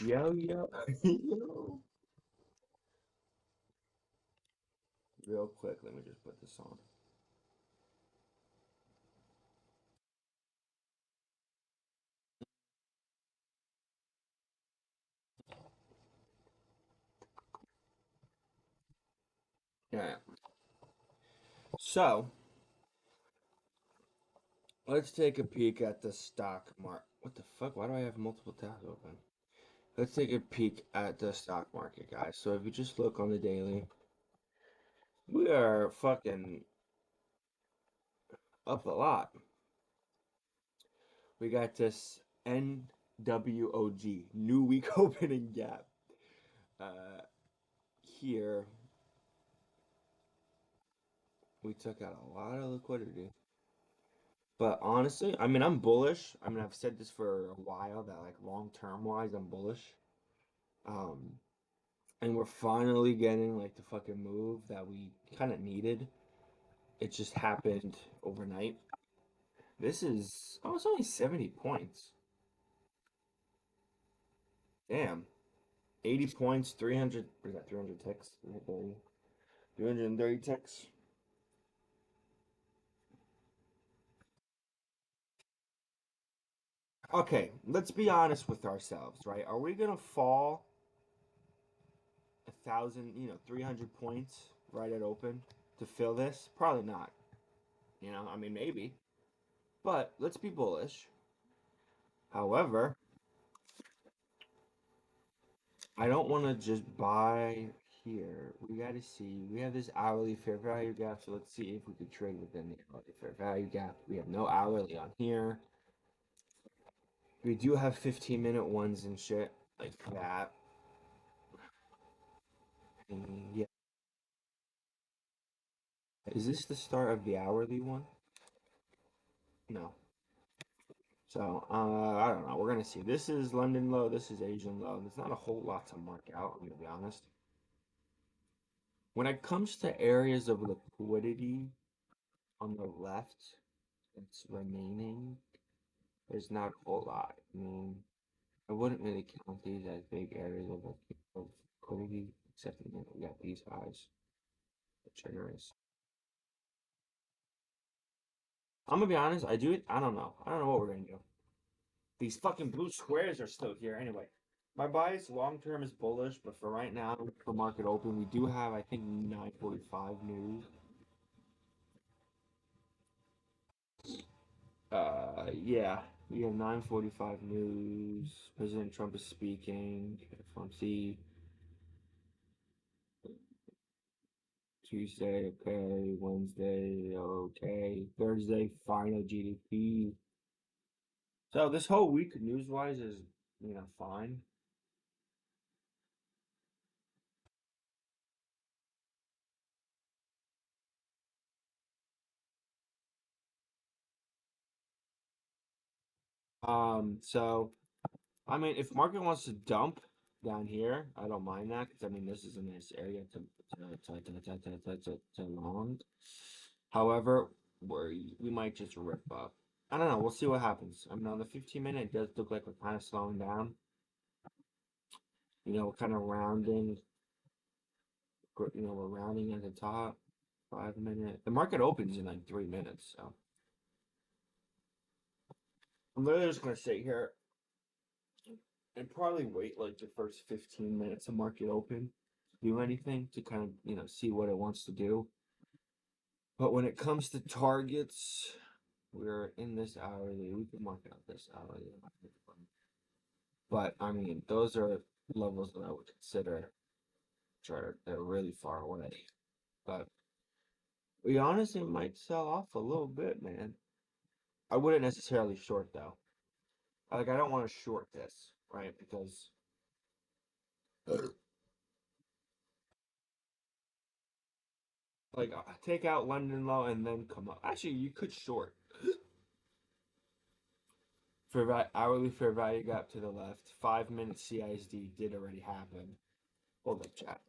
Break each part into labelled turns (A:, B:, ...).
A: Yo, yo, yo. Real quick, let me just put this on. Yeah. So, let's take a peek at the stock market. What the fuck? Why do I have multiple tabs open? Let's take a peek at the stock market, guys. So, if you just look on the daily, we are fucking up a lot. We got this NWOG, new week opening gap. Uh, Here, we took out a lot of liquidity. But honestly, I mean, I'm bullish. I mean, I've said this for a while that like long term wise, I'm bullish. Um, and we're finally getting like the fucking move that we kind of needed. It just happened overnight. This is oh, it's only 70 points. Damn, 80 points, 300. What is that? 300 ticks, 330, 330 ticks. Okay, let's be honest with ourselves, right? Are we gonna fall 1,000, 300 points right at open to fill this? Probably not. I mean, maybe. But let's be bullish. However, I don't want to just buy here. We got to see. We have this hourly fair value gap, so let's see if we could trade within the hourly fair value gap. We have no hourly on here. We do have 15-minute ones and shit like that. And yeah. Is this the start of the hourly one? No. So, I don't know. We're gonna see. This is London low. This is Asian low. There's not a whole lot to mark out, I'm gonna be honest. When it comes to areas of liquidity on the left, it's remaining. There's not a whole lot. I mean, I wouldn't really count these as big areas of liquidity, except we got these highs, which are nice. I'm gonna be honest. I don't know. I don't know what we're gonna do. These fucking blue squares are still here anyway. My bias long term is bullish, but for right now, for market open, we do have I think 9:45 news. Yeah, we have 9:45 news. President Trump is speaking. FOMC Tuesday, okay. Wednesday, okay. Thursday, final GDP. So this whole week, news-wise, is fine. So I mean, if market wants to dump down here, I don't mind that because I mean this is a nice area to long. However, we might just rip up. I don't know. We'll see what happens. I mean, on the 15 minute, it does look like we're kind of slowing down. We're kind of rounding. We're rounding at the top. 5 minute. The market opens in like 3 minutes, so I'm literally just gonna sit here and probably wait like the first 15 minutes of market open to do anything to kind of, see what it wants to do. But when it comes to targets, we're in this hourly. We can mark out this hourly. But I mean, those are levels that I would consider which are they're really far away. But we honestly might sell off a little bit, man. I wouldn't necessarily short though. Like I don't want to short this, right? Because like take out London low and then come up. Actually, you could short hourly fair value gap to the left. 5 minute CISD did already happen. Hold up, chat.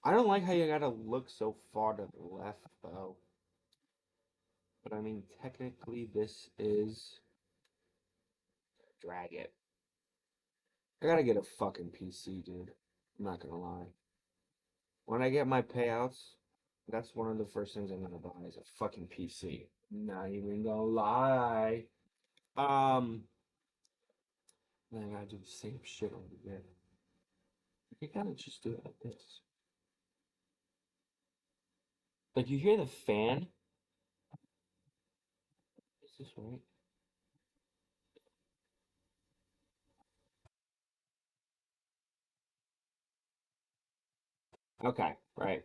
A: I don't like how you gotta look so far to the left though. But I mean, technically, this is drag it. I gotta get a fucking PC, dude. I'm not gonna lie. When I get my payouts, that's one of the first things I'm gonna buy is a fucking PC. Not even gonna lie. Um, then I gotta do the same shit over again. You gotta just do it like this. Like you hear the fan? Is this right? Okay, right.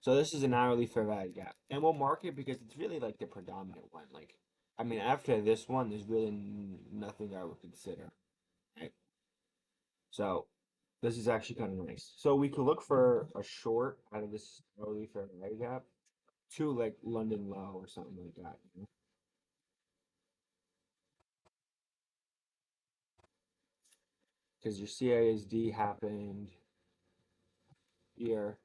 A: So this is an hourly fair value gap, and we'll mark it because it's really like the predominant one. Like, I mean, after this one, there's really nothing I would consider. Right? So this is actually kind of nice. So we could look for a short out of this hourly fair value gap to like London low or something like that. You know? Because your CISD happened here,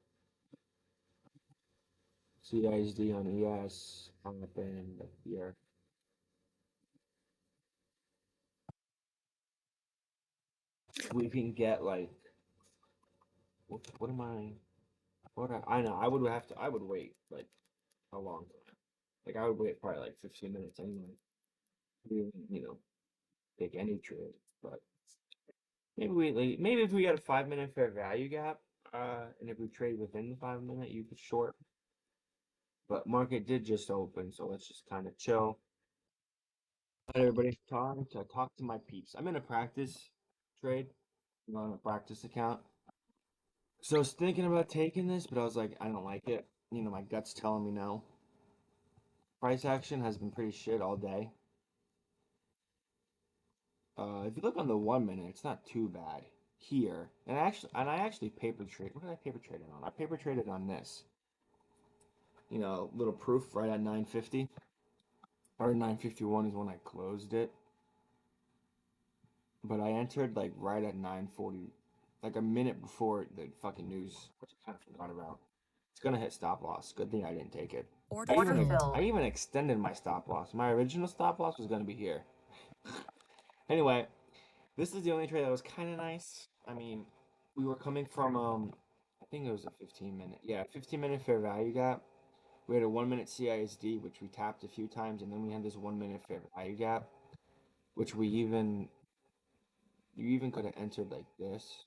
A: CISD on ES happened here. We can get like what am I? I know I would have to. I would wait like a long time. Like I would wait probably like 15 minutes anyway. You know, take any trade. But maybe we like, maybe if we got a 5 minute fair value gap, and if we trade within the 5 minute, you could short. But market did just open, so let's just kind of chill. Let everybody talk to my peeps. I'm in a practice trade. I'm on a practice account. So I was thinking about taking this, but I was like, I don't like it. You know, my gut's telling me no. Price action has been pretty shit all day. If you look on the 1 minute, it's not too bad here. And I actually paper trade. What did I paper trade it on? I paper traded on this. You know, little proof right at 950 or 951 is when I closed it. But I entered like right at 940, like a minute before the fucking news, which I kind of forgot about. It's gonna hit stop loss. Good thing I didn't take it. I even extended my stop loss. My original stop loss was gonna be here. Anyway, this is the only trade that was kind of nice. I mean, we were coming from I think it was a 15 minute, yeah, 15 minute fair value gap. We had a 1 minute CISD, which we tapped a few times, and then we had this 1 minute fair value gap, which you even could have entered like this.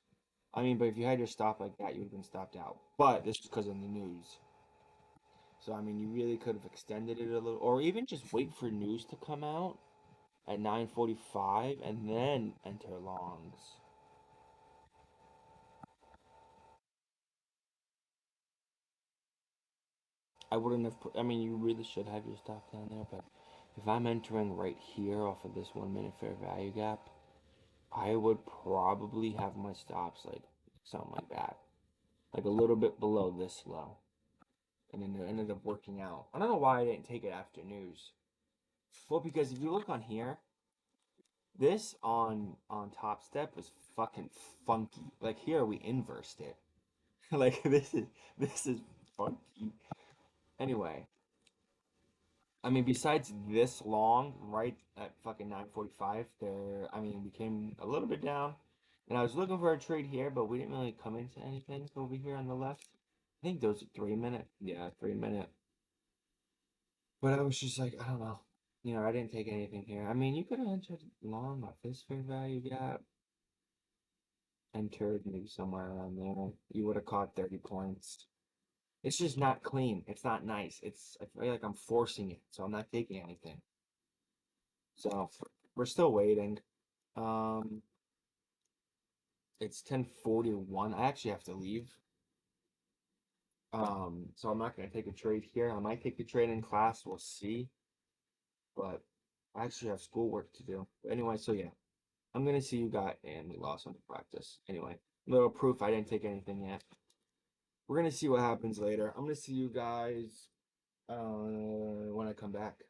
A: I mean, but if you had your stop like that, you would have been stopped out. But this was because of the news. So I mean, you really could have extended it a little, or even just wait for news to come out at 9:45 and then enter longs. I wouldn't have put. I mean, you really should have your stop down there, but if I'm entering right here off of this 1 minute fair value gap, I would probably have my stops like something like that, like a little bit below this low, and then it ended up working out. I don't know why I didn't take it after news. Well, because if you look on here, this on Top Step was fucking funky. Like here we inversed it. Like this is funky. Anyway, I mean besides this long, right at fucking 9:45, I mean we came a little bit down. And I was looking for a trade here, but we didn't really come into anything over here on the left. I think those are 3 minute. Yeah, 3 minute. But I was just like, I don't know. You know, I didn't take anything here. I mean, you could have entered long off this fair value gap. Entered maybe somewhere around there. You would have caught 30 points. It's just not clean. It's not nice. I feel like I'm forcing it, so I'm not taking anything. So we're still waiting. Um, it's 10:41. I actually have to leave. So I'm not gonna take a trade here. I might take the trade in class. We'll see. But I actually have schoolwork to do. But anyway, so yeah, I'm gonna see you guys, and we lost on the practice. Anyway, little proof I didn't take anything yet. We're gonna see what happens later. I'm gonna see you guys when I come back.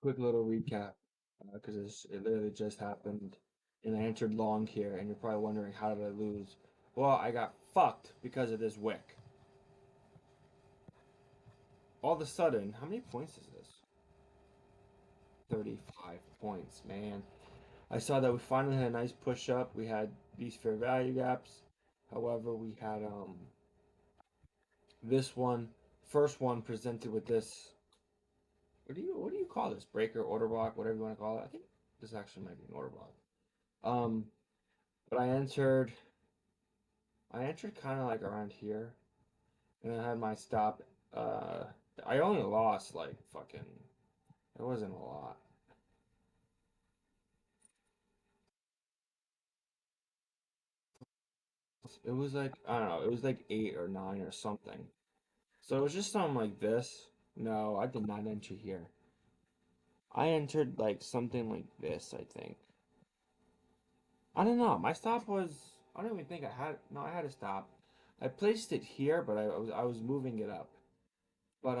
A: Quick little recap, because it literally just happened, and I entered long here, and you're probably wondering how did I lose? Well, I got fucked because of this wick. All of a sudden, how many points is this? 35 points, man. I saw that we finally had a nice push up. We had these fair value gaps. However, we had this one, first one presented with this. What do you call this? Breaker, order block, whatever you want to call it. I think this actually might be an order block. Um, but I entered kind of like around here, and I had my stop. Uh, I only lost like fucking. It wasn't a lot. It was like I don't know. It was like 8 or 9 or something. So it was just something like this. No, I did not enter here. I entered like something like this, I think. I don't know. My stop was. I don't even think I had. No, I had a stop. I placed it here, but I was moving it up. But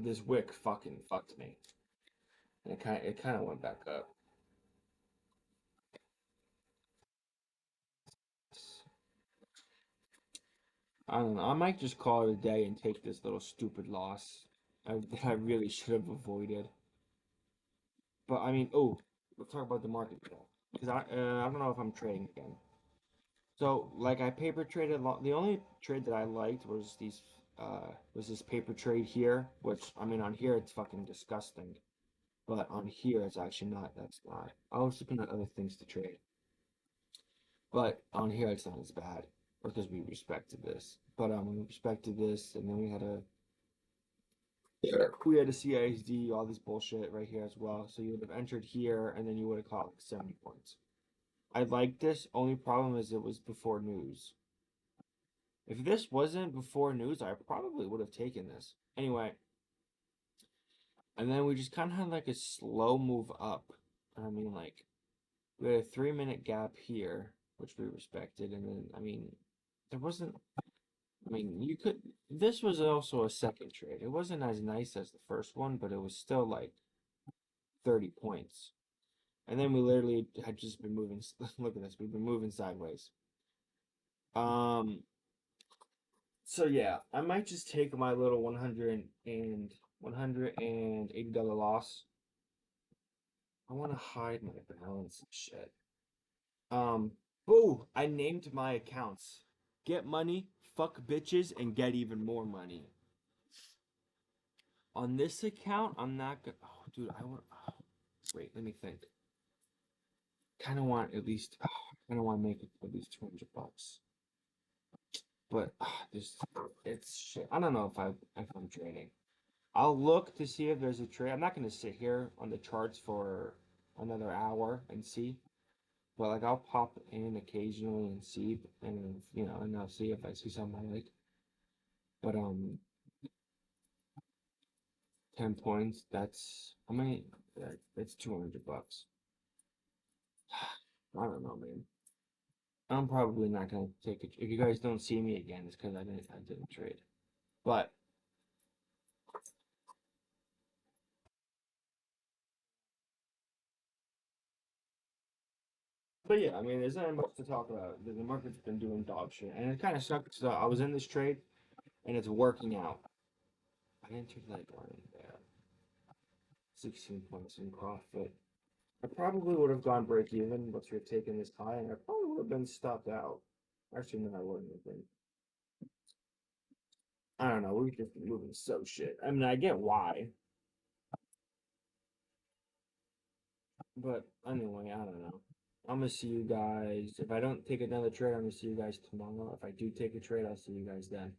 A: this wick fucking fucked me. And it kind of went back up. I don't know. I might just call it a day and take this little stupid loss that I really should have avoided. But I mean, oh, let's talk about the market because I don't know if I'm trading again. So like I paper traded the only trade that I liked was this paper trade here, which I mean on here it's fucking disgusting, but on here it's actually not. That's not. I was looking at other things to trade, but on here it's not as bad because we respected this. But we respected this, and then we had a CISD, all this bullshit right here as well. So you would have entered here, and then you would have caught like 70 points. I like this. Only problem is it was before news. If this wasn't before news, I probably would have taken this. Anyway, and then we just kind of had like a slow move up. I mean, like, we had a 3 minute gap here, which we respected. And then, I mean, there wasn't, I mean, this was also a second trade. It wasn't as nice as the first one, but it was still like 30 points. And then we literally had just been moving, look at this, we've been moving sideways. Um, So yeah, I might just take my little 180 dollar loss. I want to hide my balance and shit. Boo! I named my accounts. Get money, fuck bitches, and get even more money. On this account, I'm not gonna. Oh, dude, I want. Oh, wait, let me think. Kind of want at least. Oh, I kind of want to make it at least $200. But this, it's shit. I don't know if I'm trading. I'll look to see if there's a trade. I'm not going to sit here on the charts for another hour and see, but like I'll pop in occasionally and see, and and I'll see if I see something I like. But 10 points. That's how many? That's $200. I don't know, man. I'm probably not gonna take it. If you guys don't see me again, it's because I didn't trade. But but yeah, I mean, there's not much to talk about. The market's been doing dog shit, and it kind of sucked. So I was in this trade, and it's working out. I entered like around there, 16 points in profit. I probably would have gone break even, but you're taking this high, and I probably would have been stopped out. Actually, no, I wouldn't have been. I don't know. We've just been moving so shit. I mean, I get why, but anyway, I don't know. I'm gonna see you guys. If I don't take another trade, I'm gonna see you guys tomorrow. If I do take a trade, I'll see you guys then.